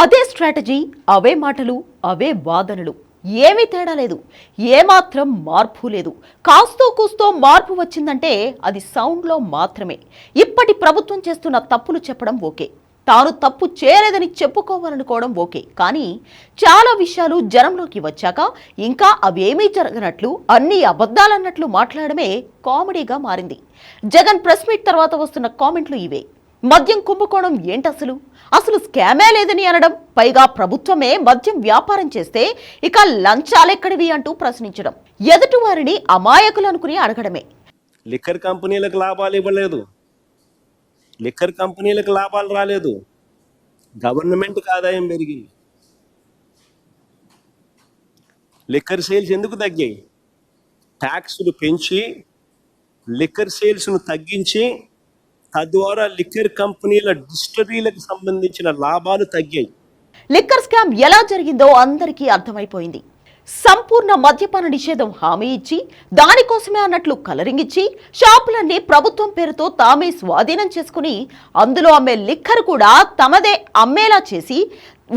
అదే స్ట్రాటజీ, అవే మాటలు, అవే వాదనలు. ఏమీ తేడా లేదు, ఏమాత్రం మార్పు లేదు. కాస్తో కూస్తో మార్పు వచ్చిందంటే అది సౌండ్లో మాత్రమే. ఇప్పటి ప్రభుత్వం చేస్తున్న తప్పులు చెప్పడం ఓకే, తాను తప్పు చేయలేదని చెప్పుకోవాలనుకోవడం ఓకే, కానీ చాలా విషయాలు జనంలోకి వచ్చాక ఇంకా అవేమీ జరగనట్లు, అన్ని అబద్ధాలన్నట్లు మాట్లాడమే కామెడీగా మారింది. జగన్ ప్రెస్ మీట్ తర్వాత వస్తున్న కామెంట్లు ఇవే. మద్యం కుంభకోణం ఏంటసలు? అసలు స్కామే లేదని అనడం, పైగా ప్రభుత్వమే మద్యం వ్యాపారం చేస్తే ఇక లంచాలెక్కడివి అంటూ ప్రశ్నించడం, ఎదుటి వారిని అమాయకులు అనుకుని అడగడమే. లిక్కర్ కంపెనీలకు లాభాలు ఇవ్వలేదు, లిక్కర్ కంపెనీలకు లాభాలు రాలేదు, గవర్నమెంట్కి ఆదాయం పెరిగింది. లిక్కర్ సేల్స్ ఎందుకు తగ్గాయి? ట్యాక్సులు పెంచి లిక్కర్ సేల్స్ను తగ్గించి తద్వారా లిక్కర్ కంపెనీల డిస్టరీలకు సంబంధించిన లాభాలు తగ్గాయి. లిక్కర్ స్కామ్ ఎలా జరిగిందో అందరికీ అర్థమైపోయింది. సంపూర్ణ మద్యపాన నిషేధం హామీ ఇచ్చి, దానికోసమే అన్నట్లు కలరింగ్ ఇచ్చి, షాపులన్నీ ప్రభుత్వం పేరుతో తామే స్వాధీనం చేసుకుని అందులో అమ్మే లిక్కర్ కూడా తమదే అమ్మేలా చేసి,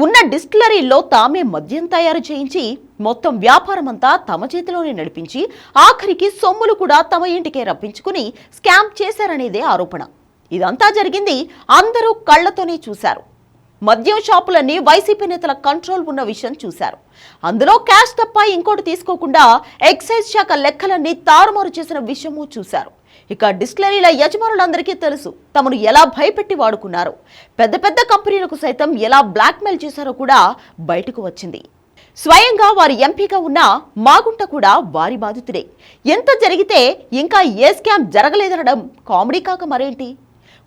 ఉన్న డిస్టిలరీల్లో తామే మద్యం తయారు చేయించి, మొత్తం వ్యాపారం అంతా తమ చేతిలోనే నడిపించి, ఆఖరికి సొమ్ములు కూడా తమ ఇంటికే రప్పించుకుని స్కామ్ చేశారనేదే ఆరోపణ. ఇదంతా జరిగింది అందరూ కళ్లతోనే చూశారు. మద్యం షాపులన్నీ వైసీపీ నేతల కంట్రోల్ ఉన్న విషయం చూశారు. అందులో క్యాష్ తప్ప ఇంకోటి తీసుకోకుండా ఎక్సైజ్ శాఖ లెక్కలన్నీ తారుమారు చేసిన విషయము చూశారు. ఇక డిస్టిలరీల యజమానులందరికీ తెలుసు తమను ఎలా భయపెట్టి వాడుకున్నారు, పెద్ద పెద్ద కంపెనీలకు సైతం ఎలా బ్లాక్మెయిల్ చేశారో కూడా బయటకు వచ్చింది. స్వయంగా వారి ఎంపీగా ఉన్న మాగుంట కూడా వారి బాధితుడే. ఎంత జరిగితే ఇంకా ఏ స్కామ్ జరగలేదనడం కామెడీ కాక మరేంటి?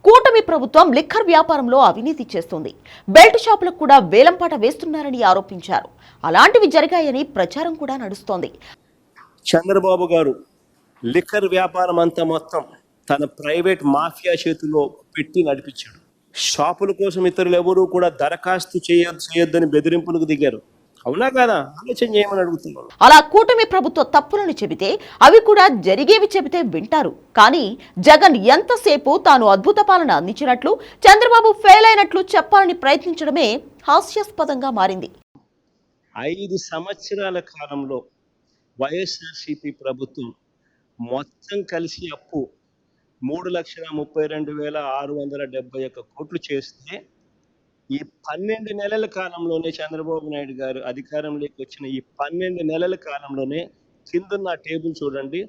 కూటమి ప్రభుత్వం లిక్కర్ వ్యాపారంలో అవినీతి చేస్తుంది, బెల్ట్ షాపులకు కూడా వేలంపాట వేస్తున్నారని ఆరోపించారు. అలాంటివి జరిగాయని ప్రచారం కూడా నడుస్తోంది. చంద్రబాబు గారు లిక్కర్ వ్యాపారం అంతా మొత్తం తన ప్రైవేట్ మాఫియా చేతుల్లో పెట్టి నడిపించాడు. షాపుల కోసం ఇతరులు ఎవరూ కూడా దరఖాస్తు చేయొద్దని బెదిరింపులకు దిగారు. అవునా కాదా? ఆలోచన చేయమని అడుగుతున్నాను. అలా కూటమి ప్రభుత్వ తప్పులను చెబితే, అవి కూడా జరిగేవి చెబితే వింటారు. కానీ జగన్ ఎంతసేపు తాను అద్భుత పాలన అందించినట్లు, చంద్రబాబు ఫెయిల్ అయినట్లు చెప్పాలని ప్రయత్నించడమే హాస్యాస్పదంగా మారింది. 5 సంవత్సరాల కాలంలో వైఎస్ఆర్సీపీ ప్రభుత్వం మొత్తం కలిసి అప్పు 3,32,671 కోట్లు చేస్తే, ఈ 12 నెలల కాలంలోనే చంద్రబాబు నాయుడు గారు అధికారంలోకి వచ్చిన ఈ 12 నెలల కాలంలోనే కిందున్న టేబుల్ చూడండి,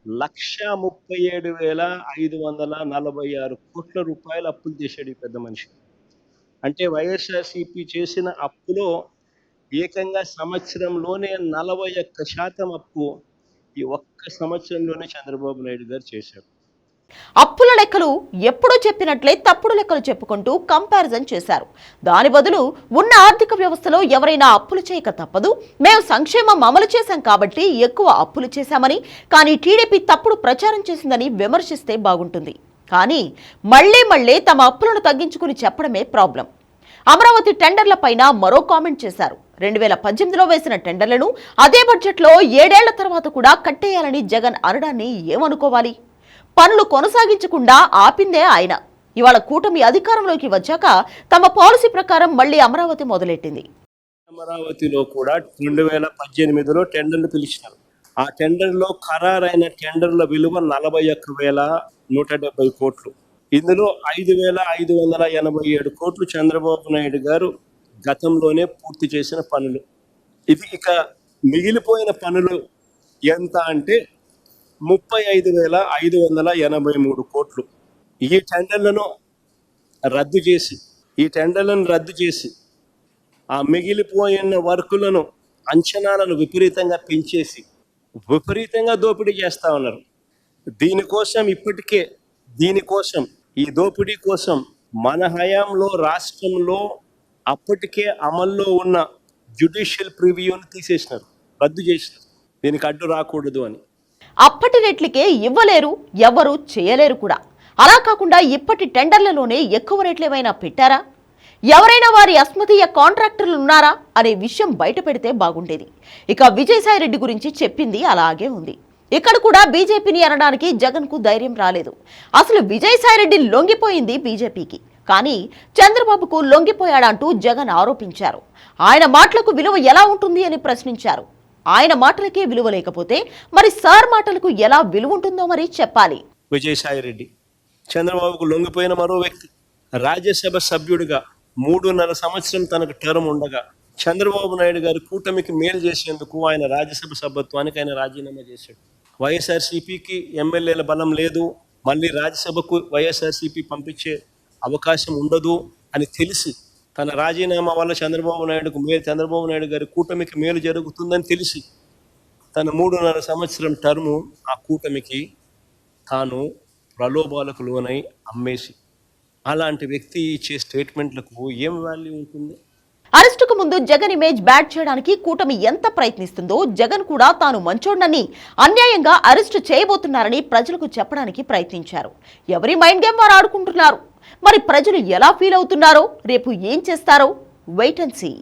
137,546 కోట్ల రూపాయలు అప్పులు చేశాడు ఈ పెద్ద మనిషి. అంటే వైఎస్ఆర్సీపీ చేసిన అప్పులో ఏకంగా సంవత్సరంలోనే 41% అప్పు ఈ ఒక్క సంవత్సరంలోనే చంద్రబాబు నాయుడు గారు చేశారు. అప్పుల లెక్కలు ఎప్పుడూ చెప్పినట్లే తప్పుడు లెక్కలు చెప్పుకుంటూ కంపారిజన్ చేశారు. దాని బదులు ఉన్న ఆర్థిక వ్యవస్థలో ఎవరైనా అప్పులు చేయక తప్పదు, మేము సంక్షేమం అమలు చేశాం కాబట్టి ఎక్కువ అప్పులు చేశామని, కానీ టీడీపీ తప్పుడు ప్రచారం చేసిందని విమర్శిస్తే బాగుంటుంది. కానీ మళ్లీ తమ అప్పులను తగ్గించుకుని చెప్పడమే ప్రాబ్లం. అమరావతి టెండర్ల పైన మరో కామెంట్ చేశారు. 2018లో వేసిన టెండర్లను అదే బడ్జెట్లో 7 ఏళ్ల తర్వాత కూడా కట్టేయాలని జగన్ అనడాన్ని ఏమనుకోవాలి? పనులు కొనసాగించకుండా ఆపిందే ఆయన. ఇవాళ కూటమి అధికారంలోకి వచ్చాక తమ పాలసీ ప్రకారం మళ్లీ అమరావతి మొదలెట్టింది. అమరావతిలో కూడా 2018లో టెండర్లు పిలిచినారు. ఆ టెండర్లో ఖరారైన టెండర్ల విలువ 41,170 కోట్లు. ఇందులో 5,587 కోట్లు చంద్రబాబు నాయుడు గారు గతంలోనే పూర్తి చేసిన పనులు. ఇది ఇక మిగిలిపోయిన పనులు ఎంత అంటే 35,583 కోట్లు. ఈ టెండర్లను రద్దు చేసి ఆ మిగిలిపోయిన వర్కులను అంచనాలను విపరీతంగా పెంచేసి విపరీతంగా దోపిడీ చేస్తా ఉన్నారు. ఈ దోపిడీ కోసం మన హయాంలో రాష్ట్రంలో అప్పటికే అమల్లో ఉన్న జ్యుడిషియల్ ప్రివ్యూని తీసేసినారు, రద్దు చేసినారు, దీనికి అడ్డు రాకూడదు అని. అప్పటి రేట్లకే ఇవ్వలేరు, ఎవరు చేయలేరు కూడా. అలా కాకుండా ఇప్పటి టెండర్లలోనే ఎక్కువ రేట్లు ఏమైనా పెట్టారా? ఎవరైనా వారి అస్మదీయ కాంట్రాక్టర్లు ఉన్నారా అనే విషయం బయట పెడితే బాగుండేది. ఇక విజయసాయిరెడ్డి గురించి చెప్పింది అలాగే ఉంది. ఇక్కడ కూడా బీజేపీని అనడానికి జగన్ కు ధైర్యం రాలేదు. అసలు విజయసాయిరెడ్డి లొంగిపోయింది బీజేపీకి. కానీ చంద్రబాబుకు లొంగిపోయాడంటూ జగన్ ఆరోపించారు. ఆయన మాటలకు విలువ ఎలా ఉంటుంది అని ప్రశ్నించారు. ఆయన మాటలకే విలువ లేకపోతే మరి సార్ మాటలకు ఎలా విలువ ఉంటుందో మరి చెప్పాలి. విజయసాయిరెడ్డి చంద్రబాబుకు లొంగిపోయిన మరో వ్యక్తి. రాజ్యసభ సభ్యుడిగా 3.5 సంవత్సరం తనకు టర్మ్ ఉండగా చంద్రబాబు నాయుడు గారి కూటమికి మేలు చేసేందుకు ఆయన రాజ్యసభ సభ్యత్వానికి ఆయన రాజీనామా చేశాడు. వైఎస్ఆర్సీపీకి ఎమ్మెల్యేల బలం లేదు, మళ్ళీ రాజ్యసభకు వైఎస్ఆర్సీపీ పంపించే అవకాశం ఉండదు అని తెలిసి తన రాజీనామా వల్ల చంద్రబాబు నాయుడు గారి కూటమికి మేలు జరుగుతుందని తెలిసి తన 3.5 సంవత్సరం టర్ము ఆ కూటమికి తాను ప్రలోభాలకు లోనై అమ్మేసి, అలాంటి వ్యక్తి ఇచ్చే స్టేట్మెంట్లకు ఏం వాల్యూ ఉంటుంది? అరెస్టుకు ముందు జగన్ ఇమేజ్ బ్యాడ్ చేయడానికి కూటమి ఎంత ప్రయత్నిస్తుందో జగన్ కూడా తాను మంచోడ్నని, అన్యాయంగా అరెస్టు చేయబోతున్నారని ప్రజలకు చెప్పడానికి ప్రయత్నించారు. ఎవరి మైండ్ గేమ్ వారు ఆడుకుంటున్నారు. మరి ప్రజలు ఎలా ఫీల్ అవుతున్నారో, రేపు ఏం చేస్తారో వెయిట్ అండ్ సీ.